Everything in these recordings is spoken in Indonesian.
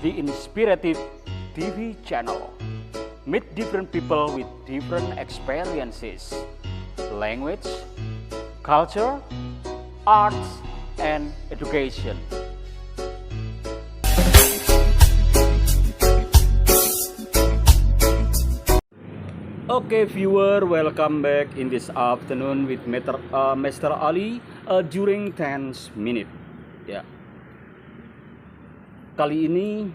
the Inspirative TV channel. Meet different people with different experiences, language, culture, arts, and education. Okay, viewer, welcome back in this afternoon with Mr. Ali during 10 minute. Ya. Kali ini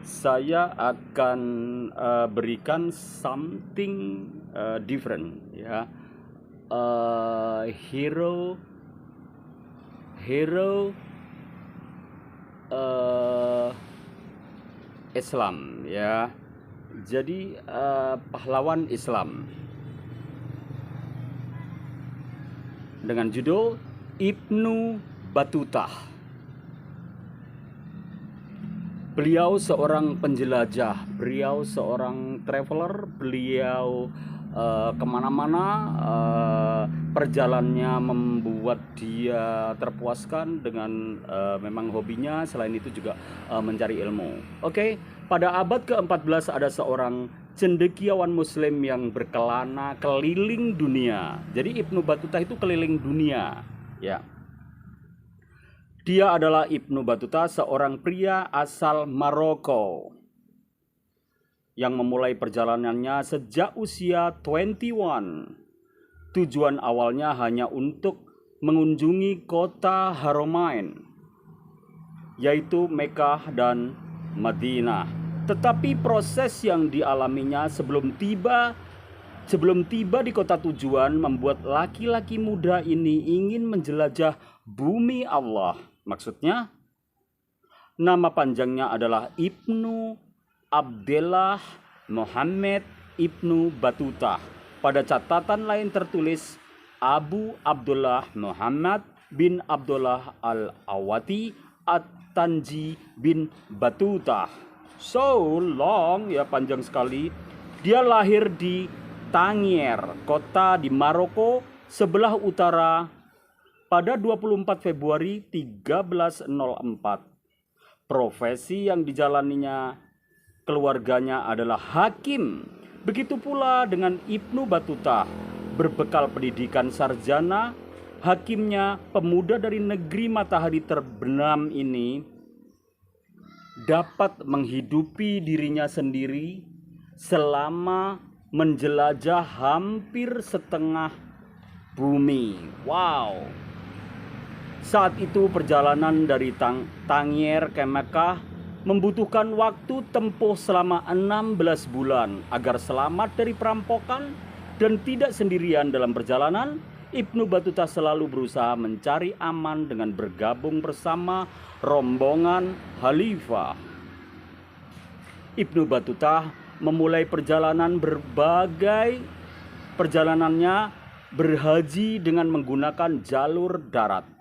saya akan berikan something different, ya. Hero Islam, ya. Jadi pahlawan Islam dengan judul Ibnu Batutah. Beliau seorang penjelajah, beliau seorang traveler, beliau kemana-mana, perjalanannya membuat dia terpuaskan dengan memang hobinya. Selain itu juga mencari ilmu. Oke. Pada abad ke-14 ada seorang cendekiawan muslim yang berkelana keliling dunia. Jadi Ibnu Batutah itu keliling dunia, ya. Dia adalah Ibnu Batutah, seorang pria asal Maroko yang memulai perjalanannya sejak usia 21. Tujuan awalnya hanya untuk mengunjungi kota Haramain, yaitu Mekah dan Madinah. Tetapi proses yang dialaminya sebelum tiba di kota tujuan membuat laki-laki muda ini ingin menjelajah bumi Allah. Maksudnya, nama panjangnya adalah Ibnu Abdullah Muhammad Ibnu Batutah. Pada catatan lain tertulis Abu Abdullah Muhammad bin Abdullah Al-Awati At-Tanji bin Batutah. So long, ya, panjang sekali. Dia lahir di Tangier, kota di Maroko sebelah utara pada 24 Februari 1304. Profesi yang dijalaninya keluarganya adalah hakim. Begitu pula dengan Ibnu Batutah. Berbekal pendidikan sarjana, hakimnya, pemuda dari negeri matahari terbenam ini dapat menghidupi dirinya sendiri selama menjelajah hampir setengah bumi. Wow. Saat itu perjalanan dari Tangier ke Mekah membutuhkan waktu tempuh selama 16 bulan. Agar selamat dari perampokan dan tidak sendirian dalam perjalanan, Ibnu Batutah selalu berusaha mencari aman dengan bergabung bersama rombongan khalifah. Ibnu Batutah memulai perjalanannya berhaji dengan menggunakan jalur darat.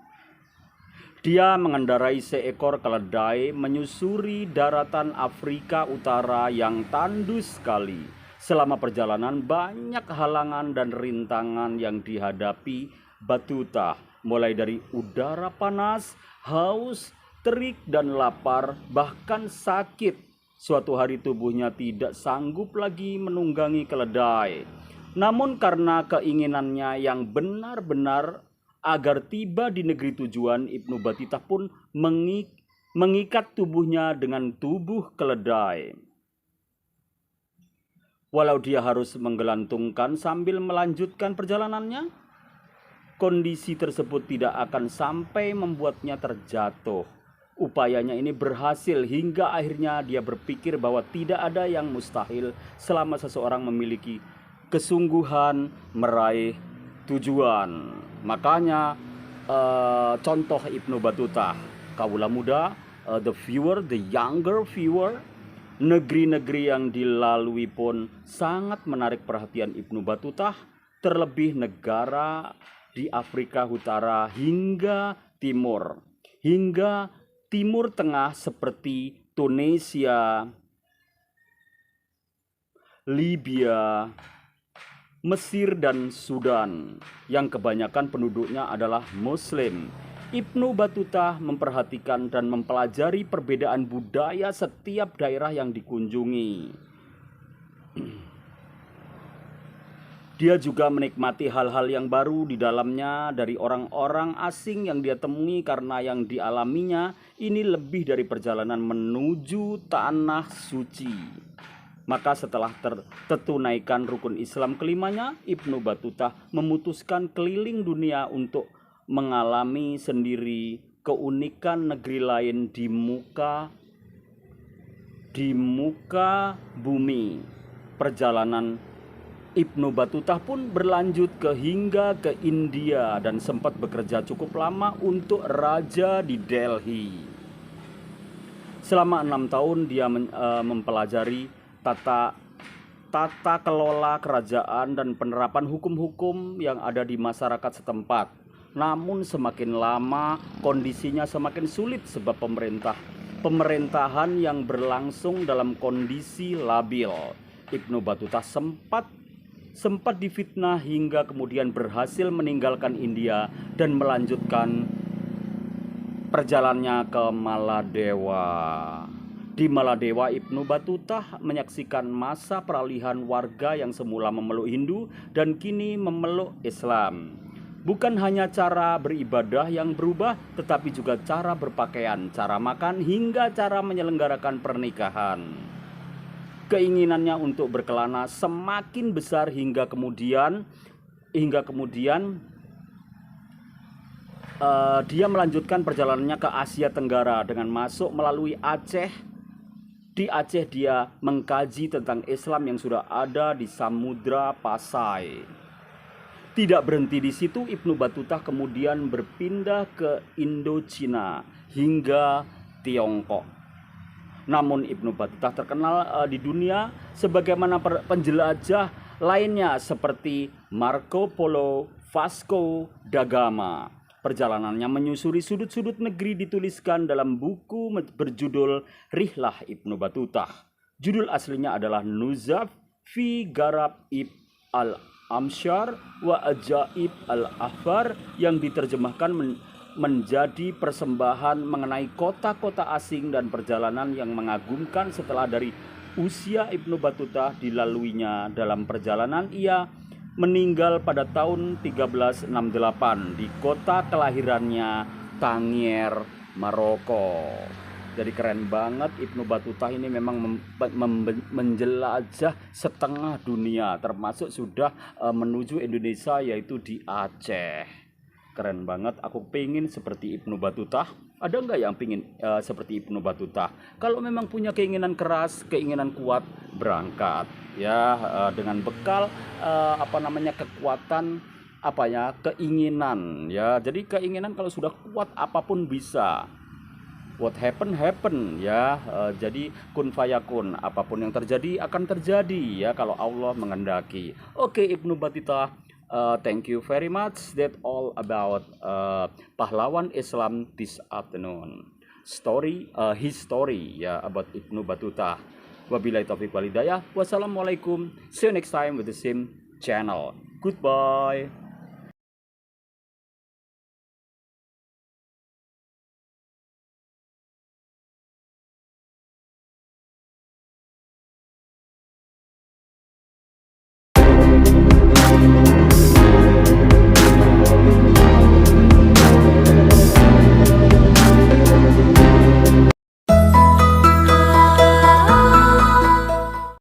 Dia mengendarai seekor keledai menyusuri daratan Afrika Utara yang tandus sekali. Selama perjalanan banyak halangan dan rintangan yang dihadapi Batutah, mulai dari udara panas, haus, terik dan lapar, bahkan sakit. Suatu hari tubuhnya tidak sanggup lagi menunggangi keledai. Namun karena keinginannya yang benar-benar agar tiba di negeri tujuan, Ibnu Batutah pun mengikat tubuhnya dengan tubuh keledai. Walau dia harus menggelantungkan sambil melanjutkan perjalanannya, kondisi tersebut tidak akan sampai membuatnya terjatuh. Upayanya ini berhasil hingga akhirnya dia berpikir bahwa tidak ada yang mustahil selama seseorang memiliki kesungguhan meraih tujuan. Makanya contoh Ibnu Batutah, kaula muda, the younger viewer, negeri-negeri yang dilalui pun sangat menarik perhatian Ibnu Batutah, terlebih negara di Afrika Utara hingga Timur Tengah seperti Tunisia, Libya, Mesir dan Sudan yang kebanyakan penduduknya adalah Muslim. Ibnu Battuta memperhatikan dan mempelajari perbedaan budaya setiap daerah yang dikunjungi. Dia juga menikmati hal-hal yang baru di dalamnya dari orang-orang asing yang dia temui, karena yang dialaminya ini lebih dari perjalanan menuju tanah suci. Maka setelah tertunaikan rukun Islam kelimanya, Ibnu Battuta memutuskan keliling dunia untuk mengalami sendiri keunikan negeri lain di muka bumi. Perjalanan Ibnu Battuta pun berlanjut hingga ke India dan sempat bekerja cukup lama untuk raja di Delhi. Selama 6 tahun dia mempelajari tata kelola kerajaan dan penerapan hukum-hukum yang ada di masyarakat setempat. Namun semakin lama kondisinya semakin sulit sebab pemerintahan yang berlangsung dalam kondisi labil. Ibnu Battuta sempat difitnah hingga kemudian berhasil meninggalkan India dan melanjutkan perjalanannya ke Maladewa. Di Maladewa, Ibnu Battuta menyaksikan masa peralihan warga yang semula memeluk Hindu dan kini memeluk Islam. Bukan hanya cara beribadah yang berubah, tetapi juga cara berpakaian, cara makan, hingga cara menyelenggarakan pernikahan. Keinginannya untuk berkelana semakin besar hingga kemudian dia melanjutkan perjalanannya ke Asia Tenggara dengan masuk melalui Aceh. Di Aceh dia mengkaji tentang Islam yang sudah ada di Samudra Pasai. Tidak berhenti di situ, Ibnu Battuta kemudian berpindah ke Indochina hingga Tiongkok. Namun Ibnu Battuta terkenal di dunia sebagaimana penjelajah lainnya seperti Marco Polo, Vasco da Gama. Perjalanannya menyusuri sudut-sudut negeri dituliskan dalam buku berjudul Rihlah Ibnu Battuta. Judul aslinya adalah Nuzaf fi Garab al-Amshar wa Ajaib al-Afar, yang diterjemahkan menjadi persembahan mengenai kota-kota asing dan perjalanan yang mengagumkan. Setelah dari usia Ibnu Battuta dilaluinya dalam perjalanan, ia meninggal pada tahun 1368 di kota kelahirannya, Tangier, Maroko. Jadi keren banget, Ibnu Battuta ini memang menjelajah setengah dunia, termasuk sudah menuju Indonesia, yaitu di Aceh. Keren banget, aku pengen seperti Ibnu Battuta. Ada nggak yang pengen seperti Ibnu Battuta? Kalau memang punya keinginan keras, keinginan kuat, berangkat ya dengan bekal kekuatan keinginan ya. Jadi keinginan kalau sudah kuat apapun bisa. What happen ya. Jadi kun fayakun, apapun yang terjadi akan terjadi ya kalau Allah menghendaki. Oke, Ibnu Battuta. Thank you very much. That all about pahlawan Islam this afternoon. His story ya about Ibnu Battuta. Wabillahi taufiq wal hidayah. Wassalamualaikum. See you next time with the same channel. Goodbye.